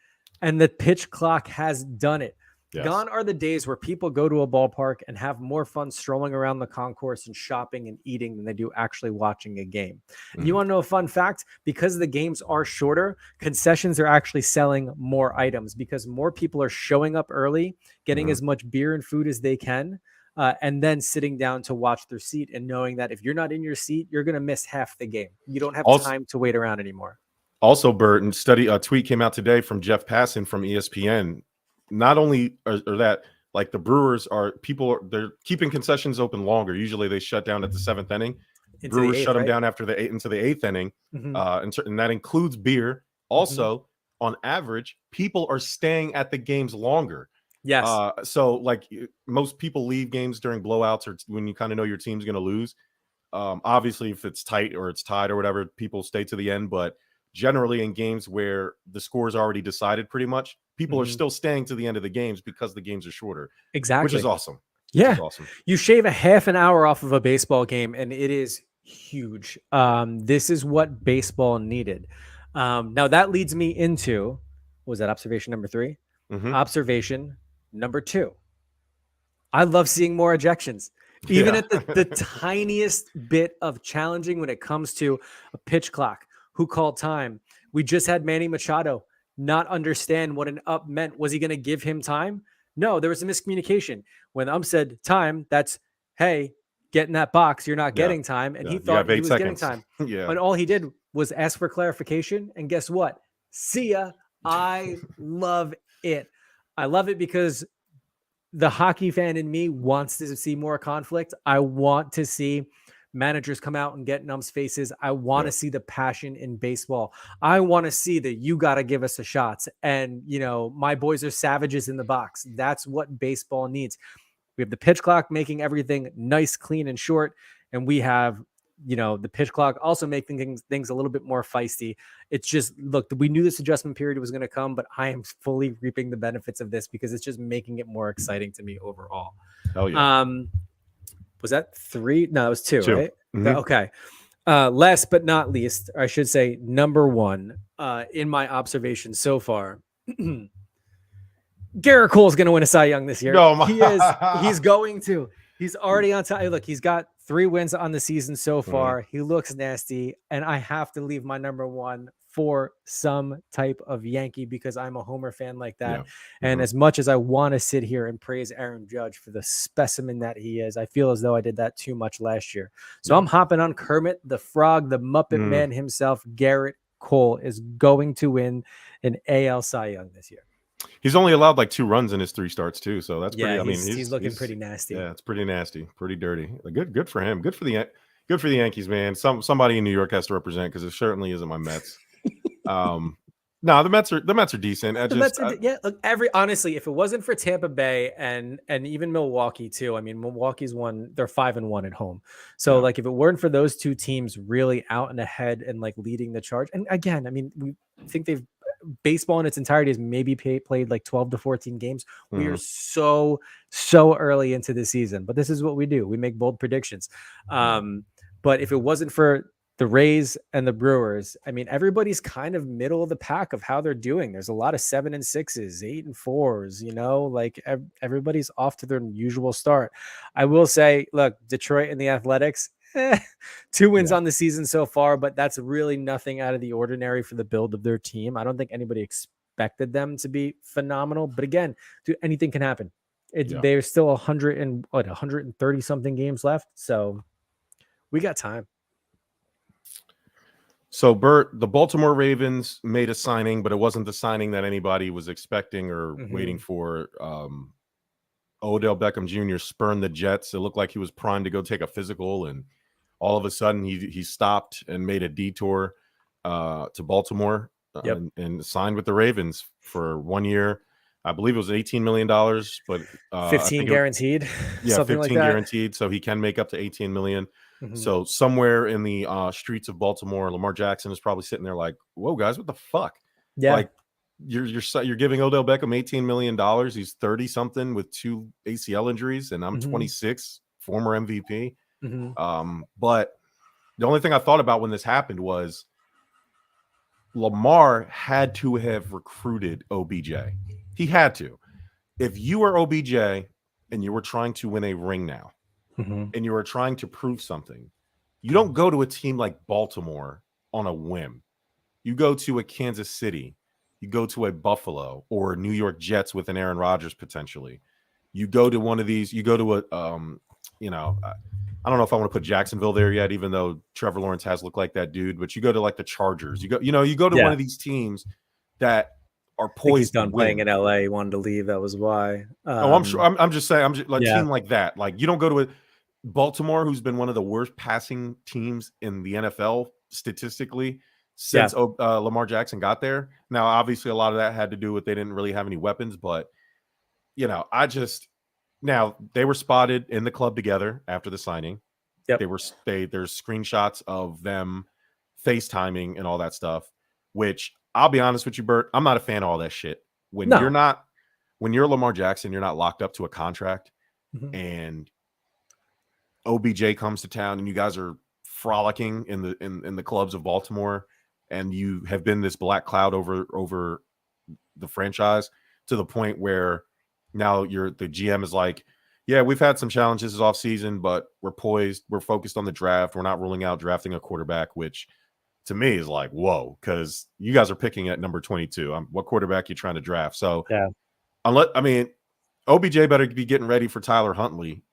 And the pitch clock has done it. Yes. Gone are the days where people go to a ballpark and have more fun strolling around the concourse and shopping and eating than they do actually watching a game. And you want to know a fun fact? Because the games are shorter, concessions are actually selling more items because more people are showing up early, getting as much beer and food as they can, and then sitting down to watch their seat and knowing that if you're not in your seat, you're going to miss half the game. You don't have time to wait around anymore. Also, Bert, and a tweet came out today from Jeff Passan from ESPN. Not only are that, like, the Brewers they're keeping concessions open longer. Usually they shut down at the 7th inning. Brewers shut them down after into the 8th inning. And that includes beer. Also, on average, people are staying at the games longer. Yes. So like most people leave games during blowouts or when you kind of know your team's going to lose. Obviously, if it's tight or it's tied or whatever, people stay to the end. But generally in games where the score is already decided pretty much, people are still staying to the end of the games because the games are shorter. Exactly. Which is awesome. Yeah. You shave a half an hour off of a baseball game and it is huge. This is what baseball needed. Now that leads me into, what was that, observation number 3? Observation number 2. I love seeing more ejections. Even at the tiniest bit of challenging when it comes to a pitch clock. Who called time? We just had Manny Machado not understand what an up meant. Was he going to give him time? No, there was a miscommunication. When said time, that's, hey, get in that box. You're not getting time. And he thought he was getting time. And all he did was ask for clarification. And guess what? See ya. I love it. I love it because the hockey fan in me wants to see more conflict. I want to see managers come out and get in faces. I want to see the passion in baseball. I want to see that you got to give us a shot. And, my boys are savages in the box. That's what baseball needs. We have the pitch clock making everything nice, clean, and short. And we have, the pitch clock also making things a little bit more feisty. It's just, look, we knew this adjustment period was going to come, but I am fully reaping the benefits of this because it's just making it more exciting to me overall. Oh, yeah. Was that 3? No, it was 2, right? Okay. Last but not least, or I should say number 1 in my observation so far, Garrett Cole is going to win a Cy Young this year. He is. He's going to. He's already on time. Look, he's got 3 wins on the season so far. He looks nasty, and I have to leave my number 1 for some type of Yankee because I'm a Homer fan like that. And as much as I want to sit here and praise Aaron Judge for the specimen that he is, I feel as though I did that too much last year. So I'm hopping on Kermit the Frog, the Muppet Man himself. Garrett Cole is going to win an AL Cy Young this year. He's only allowed like 2 runs in his 3 starts too, so that's pretty. Yeah, I mean, he's looking pretty nasty. Yeah, it's pretty nasty, pretty dirty. Good for him. Good for the Yankees, man. Somebody in New York has to represent because it certainly isn't my Mets. No, the Mets are decent. Look, honestly, if it wasn't for Tampa Bay and even Milwaukee too, I mean, Milwaukee's they're 5-1 at home. So like, if it weren't for those 2 teams really out and ahead and like leading the charge, and again, I mean, we think baseball in its entirety has maybe played like 12 to 14 games. We are so early into the season, but this is what we do. We make bold predictions. But if it wasn't for the Rays and the Brewers, I mean, everybody's kind of middle of the pack of how they're doing. There's a lot of 7 and 6s, 8 and 4s, like everybody's off to their usual start. I will say, look, Detroit and the Athletics, 2 wins on the season so far, but that's really nothing out of the ordinary for the build of their team. I don't think anybody expected them to be phenomenal, but again, anything can happen. They're still 130 something games left. So we got time. So, Bert, the Baltimore Ravens made a signing, but it wasn't the signing that anybody was expecting or waiting for. Odell Beckham Jr. spurned the Jets. It looked like he was primed to go take a physical, and all of a sudden he stopped and made a detour to Baltimore and signed with the Ravens for 1 year. I believe it was $18 million, but 15 guaranteed. Yeah, 15 guaranteed. So he can make up to 18 million. So somewhere in the streets of Baltimore, Lamar Jackson is probably sitting there like, "Whoa, guys, what the fuck?" Yeah, like you're giving Odell Beckham $18 million. He's 30 something with 2 ACL injuries, and I'm 26, former MVP. But the only thing I thought about when this happened was Lamar had to have recruited OBJ. He had to. If you were OBJ and you were trying to win a ring now, and you are trying to prove something, you don't go to a team like Baltimore on a whim. You go to a Kansas City, you go to a Buffalo or New York Jets with an Aaron Rodgers potentially. You go to one of these, you go to a, I don't know if I want to put Jacksonville there yet, even though Trevor Lawrence has looked like that dude, but you go to like the Chargers, you go to one of these teams that are poised. He's done playing in LA. He wanted to leave. That was why. I'm sure. I'm just saying. Team like that. Like, you don't go to a Baltimore, who's been one of the worst passing teams in the NFL statistically since Lamar Jackson got there. Now, obviously, a lot of that had to do with they didn't really have any weapons, but now they were spotted in the club together after the signing. There's screenshots of them FaceTiming and all that stuff, which I'll be honest with you, Bert, I'm not a fan of all that shit. When you're Lamar Jackson, you're not locked up to a contract, and OBJ comes to town and you guys are frolicking in the clubs of Baltimore, and you have been this black cloud over the franchise to the point where now the GM is like, yeah, we've had some challenges this offseason, but we're poised. We're focused on the draft. We're not ruling out drafting a quarterback, which to me is like, whoa, because you guys are picking at number 22. What quarterback are you trying to draft? So OBJ better be getting ready for Tyler Huntley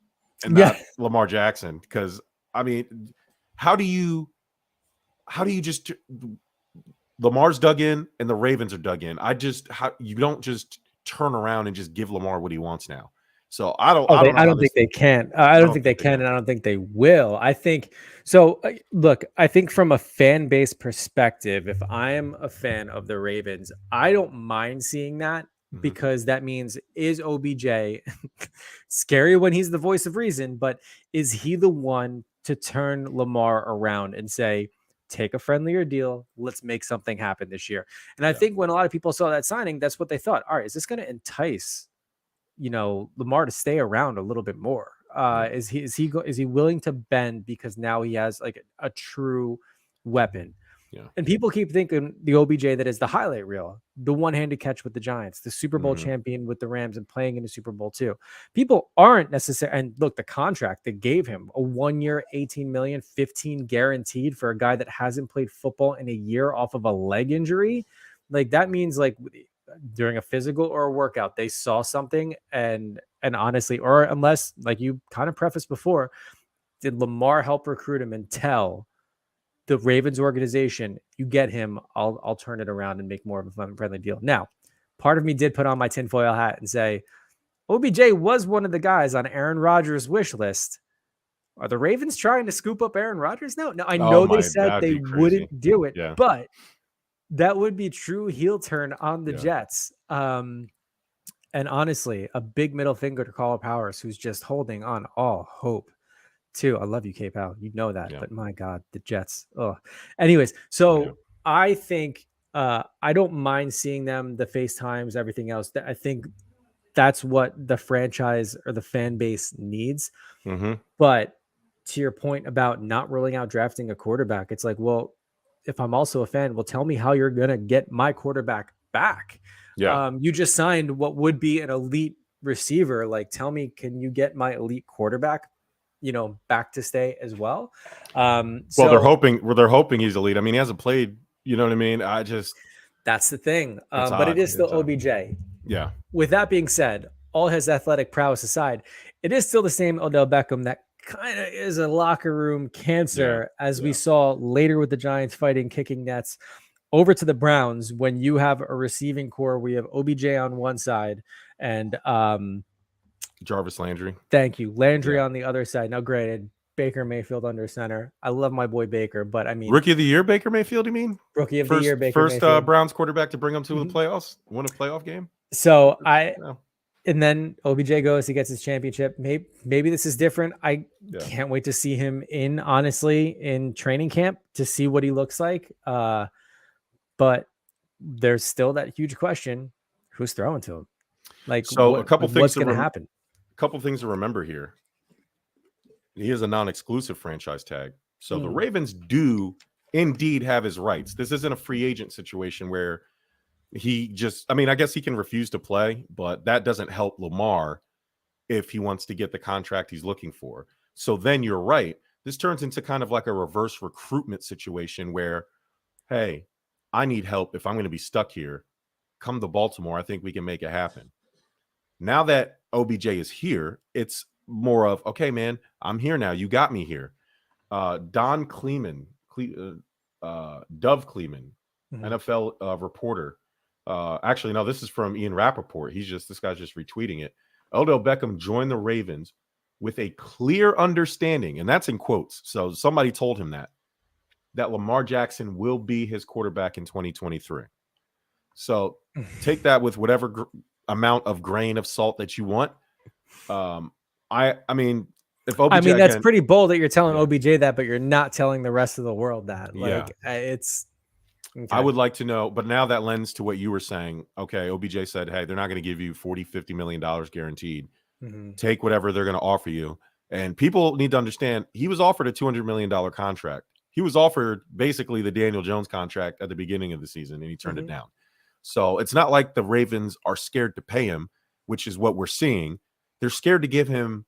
and not Lamar Jackson, because how do you just Lamar's dug in and the Ravens are dug in. You don't just turn around and just give Lamar what he wants now. So I don't think they can. I don't think they can, and I don't think they will. I think so. Look, I think from a fan base perspective, if I am a fan of the Ravens, I don't mind seeing that, because that means, is OBJ scary when he's the voice of reason, but is he the one to turn Lamar around and say, take a friendlier deal, let's make something happen this year? And I think when a lot of people saw that signing, that's what they thought. All right, is this going to entice Lamar to stay around a little bit more? Is he willing to bend because now he has like a true weapon? And people keep thinking the OBJ that is the highlight reel, the one-handed catch with the Giants, the Super Bowl champion with the Rams, and playing in the Super Bowl too. People aren't necessarily, and look, the contract they gave him, a 1 year, 18 million, 15 guaranteed for a guy that hasn't played football in a year off of a leg injury. Like, that means like during a physical or a workout, they saw something, and honestly, or unless, like you kind of prefaced before, did Lamar help recruit him and tell the Ravens organization, you get him, I'll turn it around and make more of a fun, friendly deal. Now, part of me did put on my tinfoil hat and say, OBJ was one of the guys on Aaron Rodgers' wish list. Are the Ravens trying to scoop up Aaron Rodgers now? No, I know they said they wouldn't do it, but that would be true heel turn on the Jets. And honestly, a big middle finger to Carl Powers, who's just holding on all hope too. I love you, K-Pow. You know that, but my God, the Jets. Oh, anyways. So I think I don't mind seeing them, the FaceTimes, everything else. I think that's what the franchise or the fan base needs. But to your point about not rolling out drafting a quarterback, it's like, well, if I'm also a fan, well, tell me how you're going to get my quarterback back. You just signed what would be an elite receiver. Like, tell me, can you get my elite quarterback, back to stay as well? Well, they're hoping he's elite. I mean, he hasn't played, you know what I mean? That's the thing. But it is still OBJ. Yeah. With that being said, all his athletic prowess aside, it is still the same Odell Beckham that kind of is a locker room cancer, as we saw later with the Giants fighting kicking nets over to the Browns. When you have a receiving core, we have OBJ on one side and Jarvis Landry. Thank you. Landry on the other side. Now, granted, Baker Mayfield under center. I love my boy Baker, but I mean, rookie of the year, Baker Mayfield, you mean? Rookie of the year, Baker Mayfield. First Browns quarterback to bring them to the playoffs, win a playoff game. So and then OBJ goes, he gets his championship. Maybe this is different. I can't wait to see him honestly, in training camp to see what he looks like. But there's still that huge question: who's throwing to him? Like, so a couple things what's going to happen? A couple things to remember here. He is a non-exclusive franchise tag, so the Ravens do indeed have his rights. This isn't a free agent situation where he just, I mean, I guess he can refuse to play, but that doesn't help Lamar if he wants to get the contract he's looking for. So then you're right. This turns into kind of like a reverse recruitment situation where, hey, I need help if I'm going to be stuck here. Come to Baltimore. I think we can make it happen. Now that OBJ is here, it's more of, okay, man, I'm here now. You got me here. Don Kleeman, Dove Kleeman, NFL reporter. Actually, no, this is from Ian Rappaport. This guy's just retweeting it. Odell Beckham joined the Ravens with a clear understanding, and that's in quotes. So somebody told him that Lamar Jackson will be his quarterback in 2023. So take that with whatever amount of grain of salt that you want. I mean, if OBJ, that's pretty bold that you're telling OBJ that, but you're not telling the rest of the world that. Like, it's. Okay. I would like to know, but now that lends to what you were saying. Okay, OBJ said, hey, they're not going to give you $40-50 million guaranteed. Take whatever they're going to offer you. And people need to understand, he was offered a $200 million contract. He was offered basically the Daniel Jones contract at the beginning of the season, and he turned it down. So it's not like the Ravens are scared to pay him, which is what we're seeing. They're scared to give him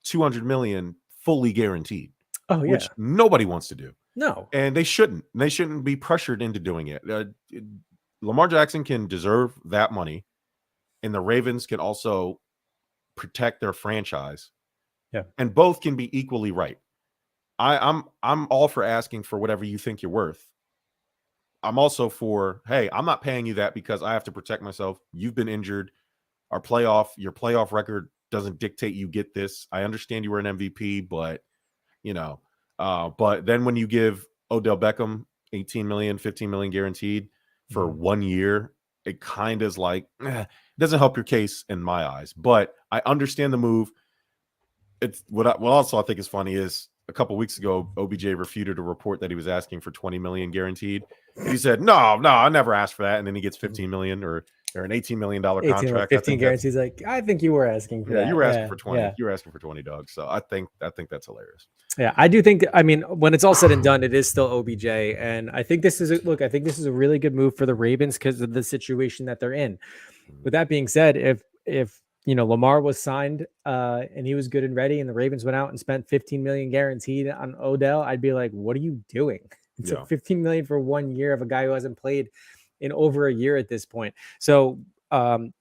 $200 million fully guaranteed, which nobody wants to do. No, and they shouldn't. They shouldn't be pressured into doing it. Lamar Jackson can deserve that money, and the Ravens can also protect their franchise. Yeah, and both can be equally right. I'm all for asking for whatever you think you're worth. I'm also for, hey, I'm not paying you that because I have to protect myself. You've been injured. Your playoff record doesn't dictate you get this. I understand you were an MVP, but but then when you give Odell Beckham $18 million, $15 million guaranteed for 1 year, it kind of is like, it doesn't help your case in my eyes. But I understand the move. It's what also I think is funny is a couple of weeks ago, OBJ refuted a report that he was asking for $20 million guaranteed. He said, no, I never asked for that. And then he gets $15 million or an $18 million contract. 15 guarantees. Like, I think you were asking for that. You were asking for 20. You were asking for 20, Doug. So I think that's hilarious. Yeah, I do think, I mean, when it's all said and done, it is still OBJ. And I think this is a really good move for the Ravens because of the situation that they're in. With that being said, if Lamar was signed and he was good and ready and the Ravens went out and spent $15 million guaranteed on Odell, I'd be like, what are you doing? It's $15 million for 1 year of a guy who hasn't played in over a year at this point. So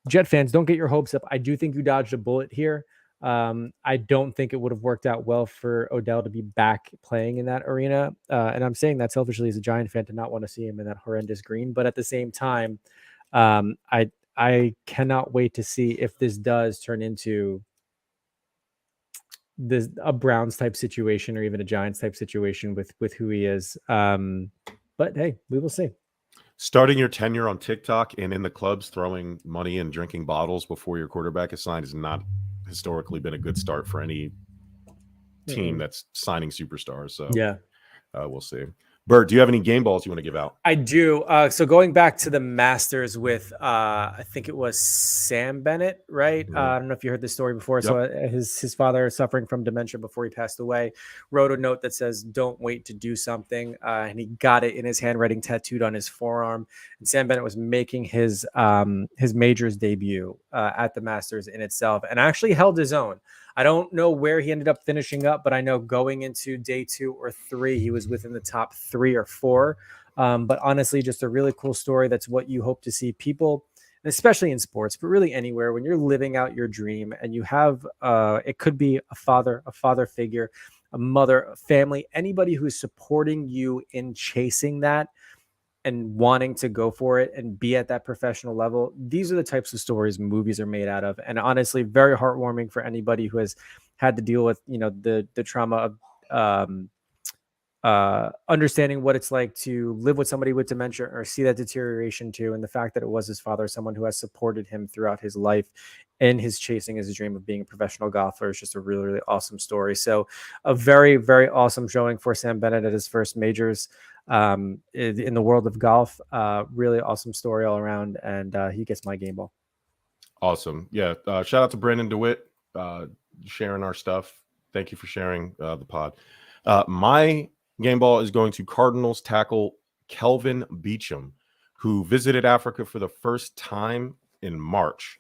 Jet fans, don't get your hopes up. I do think you dodged a bullet here. I don't think it would have worked out well for Odell to be back playing in that arena. And I'm saying that selfishly as a Giant fan to not want to see him in that horrendous green. But at the same time, I cannot wait to see if this does turn into a Browns type situation or even a Giants type situation with who he is. But hey, we will see. Starting your tenure on TikTok and in the clubs throwing money and drinking bottles before your quarterback is signed has not historically been a good start for any team that's signing superstars. So yeah, we'll see. Bert, do you have any game balls you want to give out? I do. So going back to the Masters with, I think it was Sam Bennett, right? I don't know if you heard this story before. Yep. So his father, suffering from dementia before he passed away, wrote a note that says, "Don't wait to do something," and he got it in his handwriting tattooed on his forearm. And Sam Bennett was making his majors debut at the Masters in itself, and actually held his own. I don't know where he ended up finishing up, but I know going into day 2 or 3, he was within the top 3 or 4. But honestly, just a really cool story. That's what you hope to see people, especially in sports, but really anywhere, when you're living out your dream and you have, it could be a father figure, a mother, a family, anybody who's supporting you in chasing that and wanting to go for it and be at that professional level. These are the types of stories movies are made out of. And honestly, very heartwarming for anybody who has had to deal with, the trauma of understanding what it's like to live with somebody with dementia or see that deterioration too. And the fact that it was his father, someone who has supported him throughout his life and his chasing his dream of being a professional golfer is just a really, really awesome story. So a very, very awesome showing for Sam Bennett at his first majors in the world of golf. Really awesome story all around. And he gets my game ball. Awesome. Yeah. Shout out to Brandon DeWitt, sharing our stuff. Thank you for sharing the pod. My game ball is going to Cardinals tackle Kelvin Beachum, who visited Africa for the first time in March.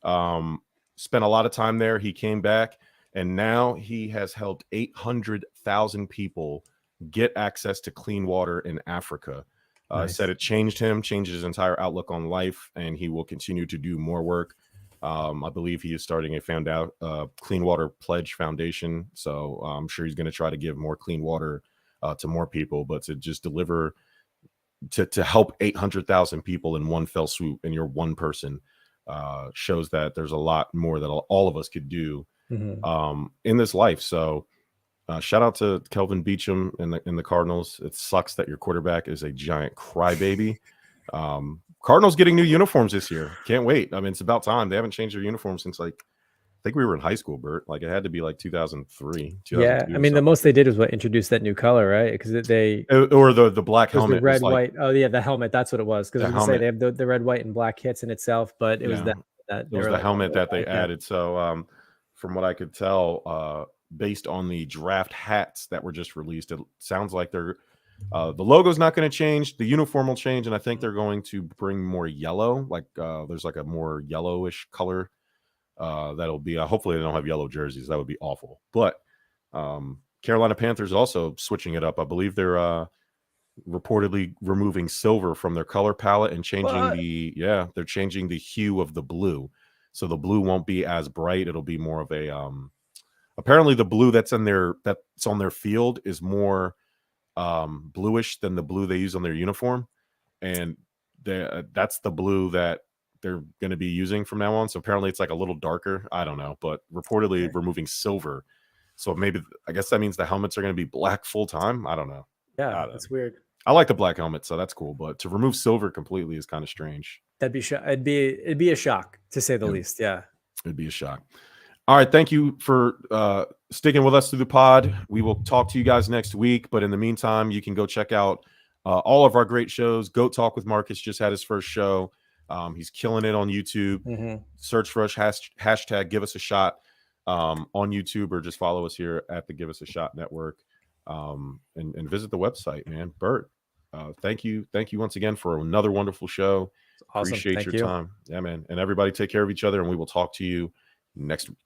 Spent a lot of time there. He came back, and now he has helped 800,000 people get access to clean water in Africa. Nice. Said it changed his entire outlook on life, and he will continue to do more work. I believe he is starting a Clean Water Pledge Foundation. So I'm sure he's going to try to give more clean water to more people, but to just deliver to help 800,000 people in one fell swoop, and you're one person, shows that there's a lot more that all of us could do in this life. So shout out to Kelvin Beachum in the Cardinals. It sucks that your quarterback is a giant crybaby. Cardinals getting new uniforms this year. Can't wait. I mean, it's about time. They haven't changed their uniform since I think we were in high school, Bert. Like it had to be like 2003. Yeah, I mean, the most they did was introduce that new color, right? Because or the black helmet, the red, white. Oh yeah, the helmet. That's what it was. Because I was gonna say they have the red, white, and black hits in itself, but it was that it was the helmet that they added. So from what I could tell, based on the draft hats that were just released, it sounds like they're the logo's not going to change. The uniform will change, and I think they're going to bring more yellow. Like there's like a more yellowish color that'll be. Hopefully, they don't have yellow jerseys. That would be awful. But Carolina Panthers also switching it up. I believe they're reportedly removing silver from their color palette and changing they're changing the hue of the blue. So the blue won't be as bright. It'll be more of a apparently the blue that's on their field is more bluish than the blue they use on their uniform, and that's the blue that they're going to be using from now on. So apparently it's like a little darker. I don't know, but reportedly removing silver. So maybe I guess that means the helmets are going to be black full time. I don't know. Yeah, that's weird. I like the black helmet, so that's cool. But to remove silver completely is kind of strange. It'd be a shock to say the least. Yeah, it'd be a shock. All right, thank you for sticking with us through the pod. We will talk to you guys next week. But in the meantime, you can go check out all of our great shows. Goat Talk with Marcus just had his first show. He's killing it on YouTube. Search for us, hashtag Give Us a Shot on YouTube, or just follow us here at the Give Us a Shot Network, and visit the website, man. Bert, thank you once again for another wonderful show. Awesome. Appreciate your time. Yeah, man. And everybody take care of each other, and we will talk to you next week.